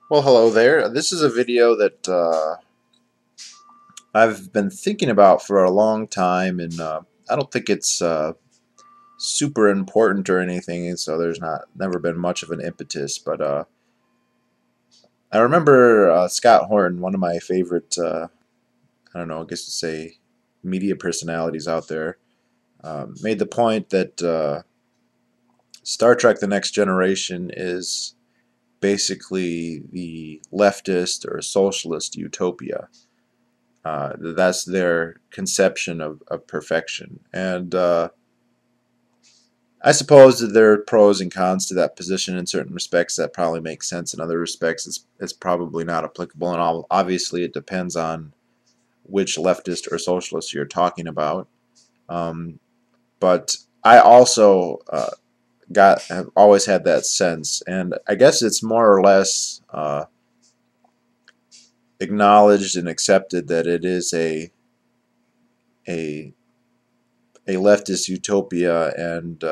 Well, hello there. This is a video that I've been thinking about for a long time, and I don't think it's super important or anything, and so there's never been much of an impetus. But I remember Scott Horton, one of my favorite, I don't know, I guess to say media personalities out there, made the point that Star Trek: The Next Generation is basically the leftist or socialist utopia. That's their conception of perfection. And I suppose that there are pros and cons to that position. In certain respects, that probably makes sense. In other respects, it's probably not applicable. And obviously, it depends on which leftist or socialist you're talking about. Um, but I also have always had that sense. And I guess it's more or less acknowledged and accepted that it is a a leftist utopia, and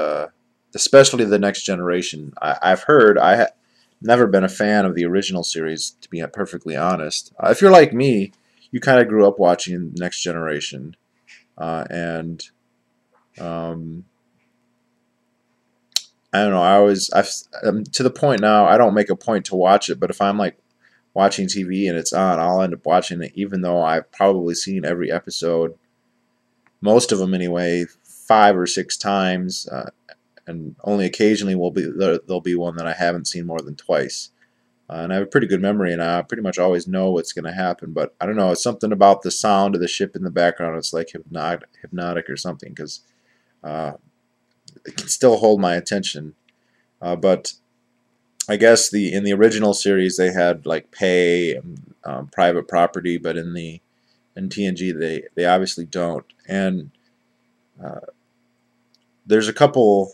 especially the next generation. I've heard. Never been a fan of the original series, to be perfectly honest. If you're like me, you kind of grew up watching Next Generation, and um, I don't know. I'm to the point now. I don't make a point to watch it, but if I'm like watching TV and it's on, I'll end up watching it, even though I've probably seen every episode, most of them anyway, 5 or 6 times, and only occasionally there'll be one that I haven't seen more than twice. And I have a pretty good memory, and I pretty much always know what's going to happen. But I don't know, it's something about the sound of the ship in the background. It's like hypnotic or something, because uh, it can still hold my attention. But I guess in the original series they had like pay and private property, but in TNG they obviously don't. And uh, there's a couple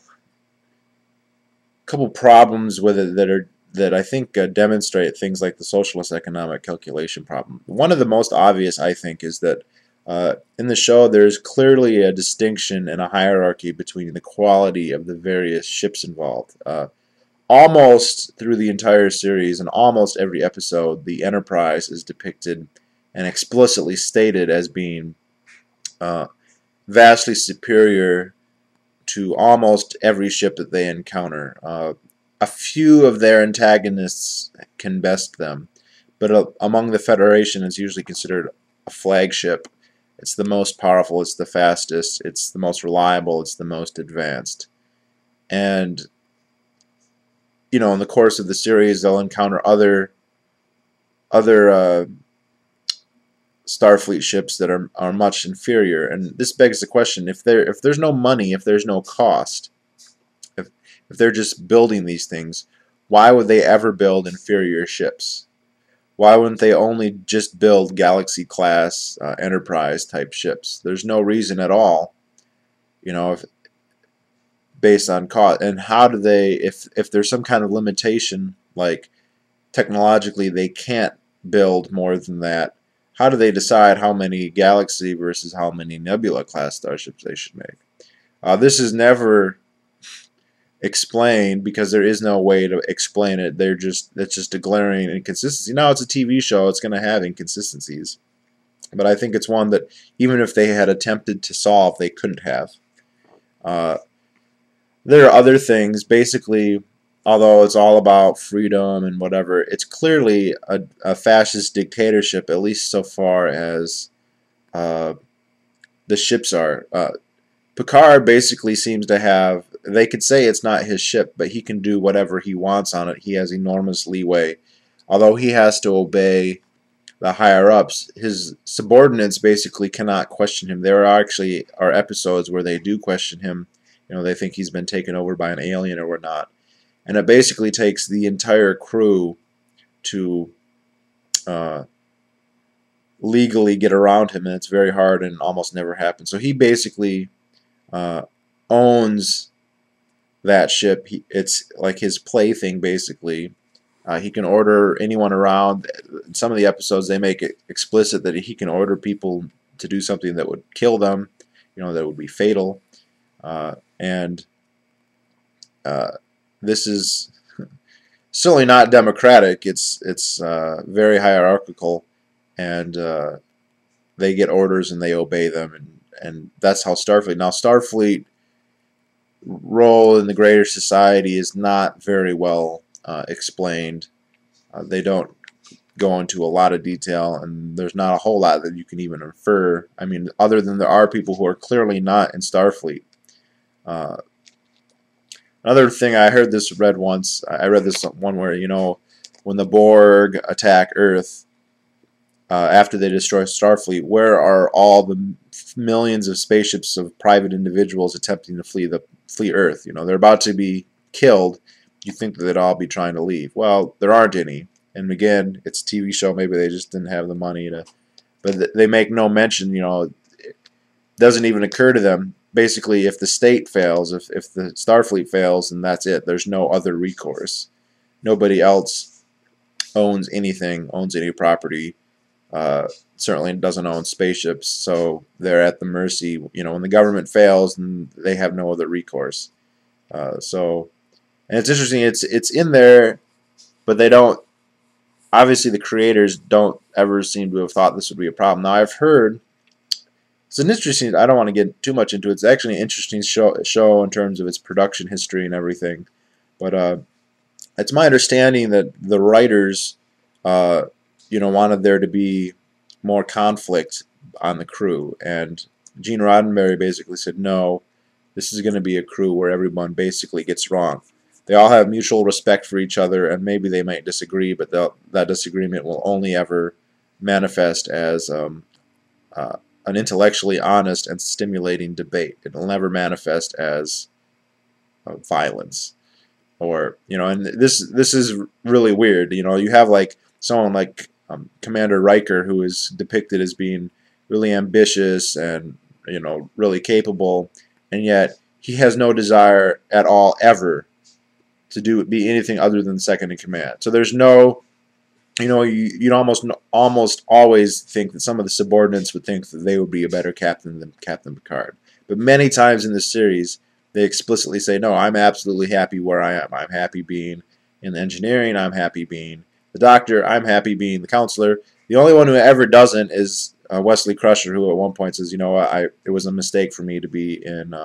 problems with it that I think demonstrate things like the socialist economic calculation problem. One of the most obvious, I think, is that in the show there's clearly a distinction and a hierarchy between the quality of the various ships involved. Almost through the entire series and almost every episode, the Enterprise is depicted and explicitly stated as being uh, vastly superior to almost every ship that they encounter. A few of their antagonists can best them, but among the Federation, it's usually considered a flagship. It's the most powerful, it's the fastest, it's the most reliable, it's the most advanced. And, in the course of the series, they'll encounter other Starfleet ships that are much inferior. And this begs the question, if there's no money, if there's no cost, if they're just building these things, why would they ever build inferior ships? Why wouldn't they only just build Galaxy class Enterprise type ships? There's no reason at all, if, based on cost. And how do they, if there's some kind of limitation, like technologically they can't build more than that, how do they decide how many Galaxy versus how many Nebula class starships they should make? This is never explained because there is no way to explain it. It's just a glaring inconsistency. Now it's a TV show, it's going to have inconsistencies, but I think it's one that even if they had attempted to solve, they couldn't have. Uh, there are other things. Basically, although it's all about freedom and whatever, it's clearly a fascist dictatorship, at least so far as uh, the ships are. Picard basically seems to have, they could say it's not his ship, but he can do whatever he wants on it. He has enormous leeway. Although he has to obey the higher-ups, his subordinates basically cannot question him. There are episodes where they do question him. They think he's been taken over by an alien or whatnot. And it basically takes the entire crew to uh, legally get around him, and it's very hard and almost never happens. So he basically uh, owns that ship. It's like his plaything, basically. He can order anyone around. In some of the episodes, they make it explicit that he can order people to do something that would kill them, that would be fatal. And this is certainly not democratic. It's very hierarchical, and they get orders and they obey them, and that's how Starfleet. Now, Starfleet role in the greater society is not very well explained. They don't go into a lot of detail, and there's not a whole lot that you can even infer. I mean, other than there are people who are clearly not in Starfleet. Uh, Another thing I heard this read once. I read this one where, you know, when the Borg attack Earth after they destroy Starfleet, where are all the millions of spaceships of private individuals attempting to flee Earth? You know, they're about to be killed. You think that they'd all be trying to leave. Well, there aren't any. And again, it's a TV show. Maybe they just didn't have the money to. But they make no mention. You know, it doesn't even occur to them. Basically, if the state fails, if the Starfleet fails, then that's it. There's no other recourse. Nobody else owns anything, owns any property. Certainly doesn't own spaceships, so they're at the mercy. You know, when the government fails, then they have no other recourse. And it's interesting. It's in there, but they don't. Obviously, the creators don't ever seem to have thought this would be a problem. Now, I've heard. It's an interesting. I don't want to get too much into it. It's actually an interesting show in terms of its production history and everything. But it's my understanding that the writers, you know, wanted there to be more conflict on the crew, and Gene Roddenberry basically said, no, this is going to be a crew where everyone basically gets wrong. They all have mutual respect for each other, and maybe they might disagree, but that disagreement will only ever manifest as an intellectually honest and stimulating debate. It will never manifest as violence, or, you know. And this is really weird. You know, you have like someone like Commander Riker, who is depicted as being really ambitious and, you know, really capable, and yet he has no desire at all ever to be anything other than second in command. So there's no, you know, you'd almost always think that some of the subordinates would think that they would be a better captain than Captain Picard. But many times in this series, they explicitly say, no, I'm absolutely happy where I am. I'm happy being in the engineering. I'm happy being the doctor. I'm happy being the counselor. The only one who ever doesn't is Wesley Crusher, who at one point says, you know, it was a mistake for me to be in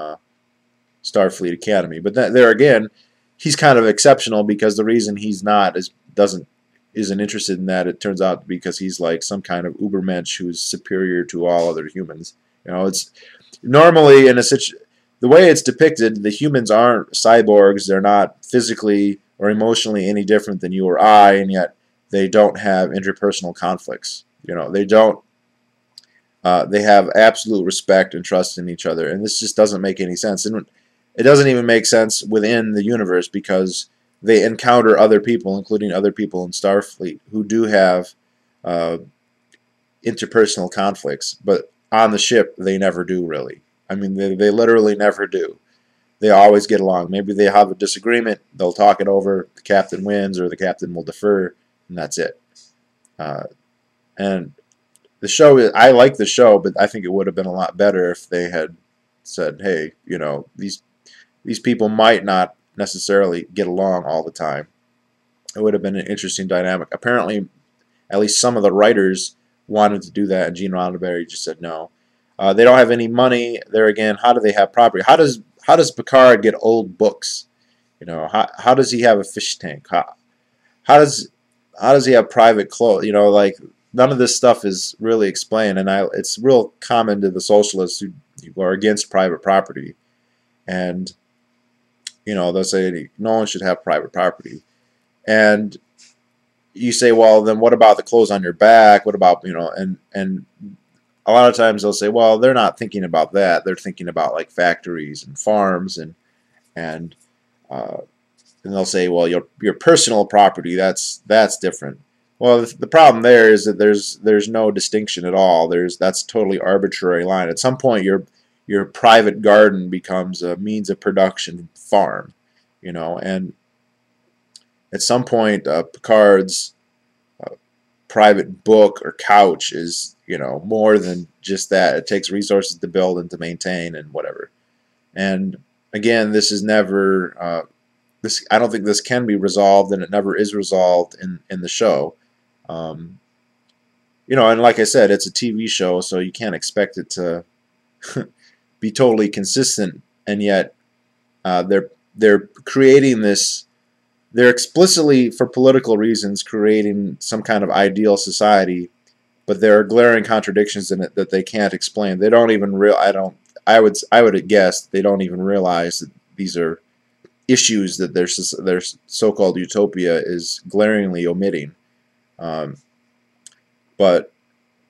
Starfleet Academy. But there again, he's kind of exceptional, because the reason he's not isn't interested in that, it turns out, because he's like some kind of ubermensch who's superior to all other humans. You know, it's normally the way it's depicted, the humans aren't cyborgs. They're not physically or emotionally any different than you or I, and yet they don't have interpersonal conflicts. You know, they don't. They have absolute respect and trust in each other, and this just doesn't make any sense. And it doesn't even make sense within the universe, because they encounter other people, including other people in Starfleet, who do have interpersonal conflicts, but on the ship they never do, really. I mean, they literally never do. They always get along. Maybe they have a disagreement, they'll talk it over, the captain wins, or the captain will defer, and that's it. And the show, I like the show, but I think it would have been a lot better if they had said, hey, you know, these people might not necessarily get along all the time. It would have been an interesting dynamic. Apparently, at least some of the writers wanted to do that, and Gene Roddenberry just said no. They don't have any money. There again, how do they have property? How does Picard get old books? You know, how does he have a fish tank? How does he have private clothes? You know, like, none of this stuff is really explained, and it's real common to the socialists who are against private property. And, you know, they'll say no one should have private property. And you say, well, then what about the clothes on your back? What about, you know, and a lot of times they'll say, well, they're not thinking about that. They're thinking about like factories and farms, and they'll say, well, your personal property, that's different. Well, the problem there is that there's no distinction at all. That's a totally arbitrary line. At some point, your private garden becomes a means of production farm, you know, and at some point, Picard's private book or couch is, you know, more than just that. It takes resources to build and to maintain and whatever. And again, this is never I don't think this can be resolved, and it never is resolved in the show. Um, and like I said, it's a TV show, so you can't expect it to be totally consistent, and yet they're creating this. They're explicitly, for political reasons, creating some kind of ideal society, but there are glaring contradictions in it that they can't explain. They don't even I would guess they don't even realize that these are issues that their so-called utopia is glaringly omitting. Um, but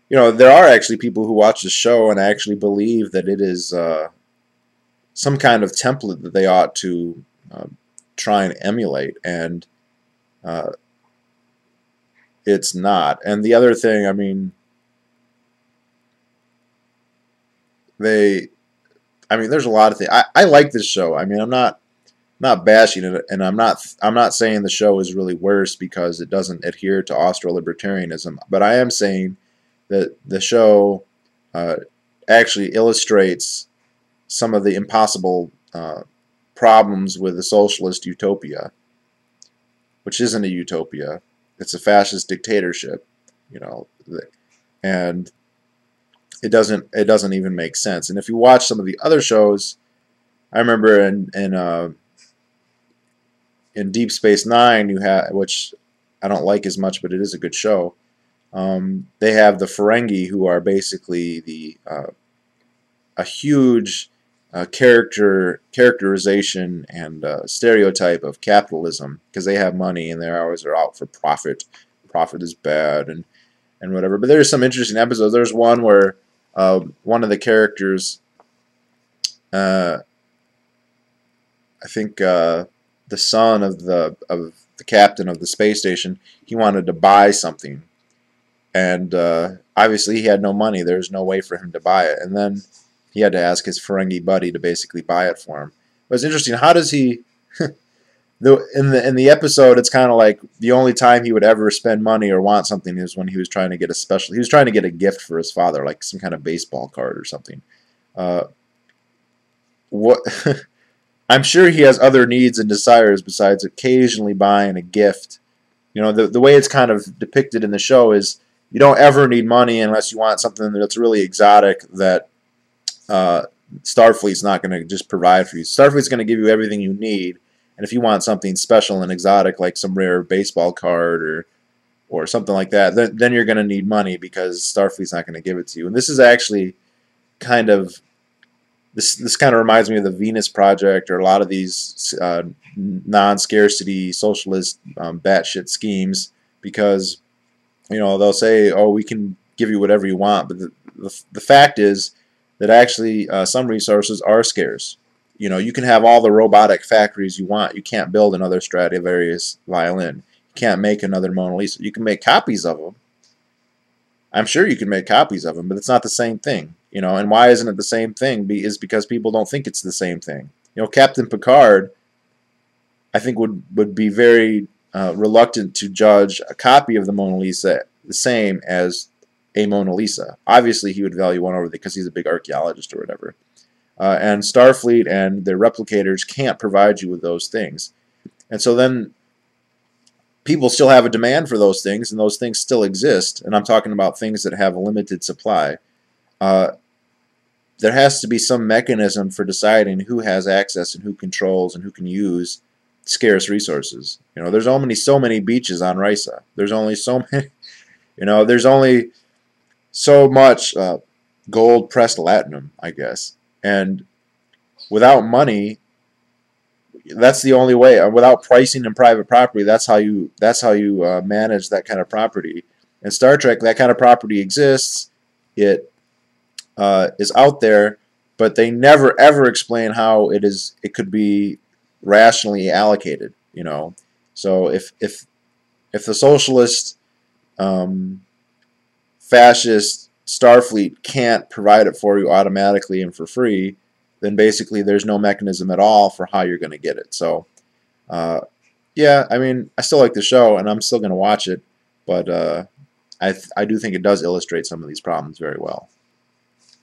there are actually people who watch the show and actually believe that it is some kind of template that they ought to try and emulate, and it's not. And the other thing, I mean, there's a lot of things. I like this show. I mean, I'm not bashing it, and I'm not saying the show is really worse because it doesn't adhere to Austro-libertarianism, but I am saying that the show actually illustrates some of the impossible problems with the socialist utopia, which isn't a utopia. It's a fascist dictatorship, and it doesn't even make sense. And if you watch some of the other shows, I remember in Deep Space Nine, which I don't like as much, but it is a good show. They have the Ferengi, who are basically a huge characterization and stereotype of capitalism, because they have money and they always are out for profit. Profit is bad and whatever. But there's some interesting episodes. There's one where one of the characters, I think the son of the captain of the space station, he wanted to buy something, and obviously he had no money. There was no way for him to buy it, and then he had to ask his Ferengi buddy to basically buy it for him. But it's interesting. How does he? In the episode, it's kind of like the only time he would ever spend money or want something is when he was trying to get He was trying to get a gift for his father, like some kind of baseball card or something. What? I'm sure he has other needs and desires besides occasionally buying a gift. The way it's kind of depicted in the show is you don't ever need money unless you want something that's really exotic that Starfleet's not going to just provide for you. Starfleet's going to give you everything you need, and if you want something special and exotic like some rare baseball card or something like that, then you're going to need money because Starfleet's not going to give it to you. And this is actually kind of this kind of reminds me of the Venus Project or a lot of these non-scarcity socialist batshit schemes, because they'll say, oh, we can give you whatever you want, but the fact is that actually some resources are scarce. You can have all the robotic factories you want. You can't build another Stradivarius violin. You can't make another Mona Lisa. You can make copies of them. I'm sure you can make copies of them, but it's not the same thing. And why isn't it the same thing? Is because people don't think it's the same thing. Captain Picard, I think, would be very reluctant to judge a copy of the Mona Lisa the same as a Mona Lisa. Obviously, he would value one over because he's a big archaeologist or whatever. And Starfleet and their replicators can't provide you with those things. And so then people still have a demand for those things, and those things still exist. And I'm talking about things that have a limited supply. There has to be some mechanism for deciding who has access and who controls and who can use scarce resources. There's only so many beaches on Risa. There's only so many. There's only so much gold pressed latinum, I guess. And without money, that's the only way. Without pricing and private property, that's how you manage that kind of property. In Star Trek, that kind of property exists. It is out there, but they never ever explain how it could be rationally allocated. So if the socialist, fascist Starfleet can't provide it for you automatically and for free, then basically there's no mechanism at all for how you're going to get it. So, yeah, I still like the show, and I'm still going to watch it, but I do think it does illustrate some of these problems very well.